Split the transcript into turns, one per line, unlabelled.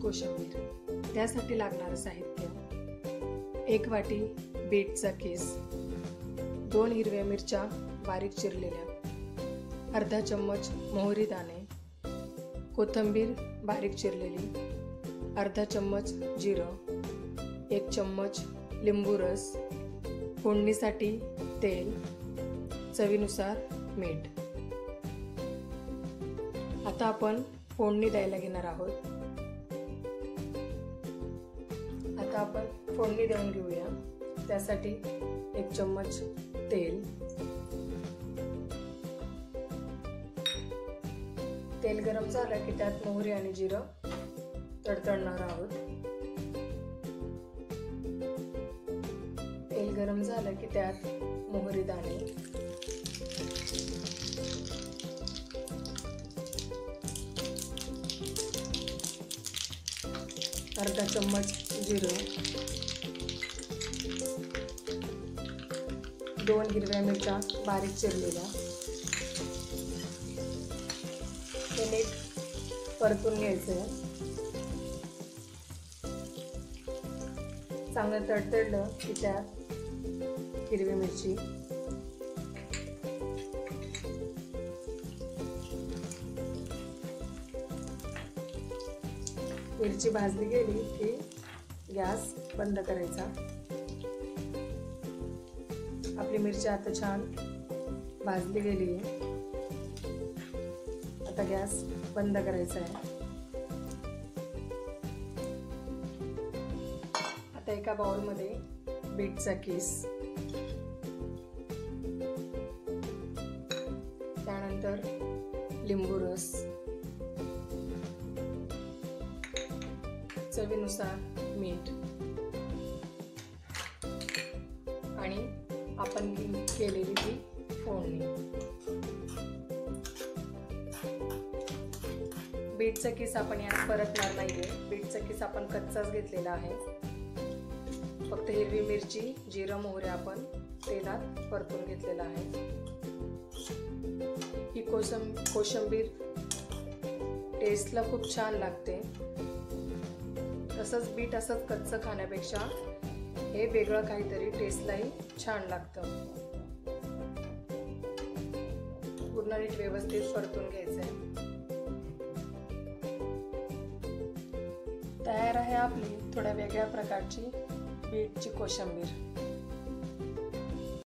कोशिंबीर। त्यासाठी लागणारं साहित्य: 1 वाटी बीटचा किस, 2 हिरव्या मिरच्या बारीक चिरलेल्या, अर्धा चम्मच मोहरी दाणे, कोथिंबीर बारीक चिरलेली, अर्धा चम्मच जिरं, 1 चम्मच लिंबू रस, फोडणीसाठी तेल, चवीनुसार मीठ। आता आपण फोडणी द्यायला घेणार आहोत। आता आपण फोडणी देऊन घेऊया। त्यासाठी 1 चम्मच तेल गरम झालं की त्यात मोहरी आणि जिरं तडतडणार आहोत। तेल गरम झालं की त्यात मोहरी दाणे, अर्धा चम्मच जिरं, 2 हिरव्या मिरच्या बारीक चिरलेल्या, हे नीट परतून घ्यायचं। चांगलं तडतडलं की त्यात हिरवी मिरची, मिरची भाजली गेली की गॅस बंद करायचा। आपली मिरची आता छान भाजली गेली आहे। आता गॅस बंद करायचा आहे। आता एका बाउलमध्ये बीटचा किस, त्यानंतर लिंबू रस, चवीनुसार मीठ आणि आपण केलेली ती फोडणी। बीटचा किस आपण यात परतणार नाहीये। बीटचा किस आपण कच्चाच घेतलेला आहे। फक्त हिरवी मिरची, जिरं, मोहरी आपण तेलात परतून घेतलेला आहे। ही कोशिंबीर टेस्टला खूप छान लागते। तसंच बीट असंच कच्चं खाण्यापेक्षा हे वेगळं काहीतरी टेस्टलाही छान लागतं। पूर्ण नीट व्यवस्थित परतून घ्यायचंय। तयार आहे आपली थोड्या वेगळ्या प्रकारची बीटची कोशिंबीर।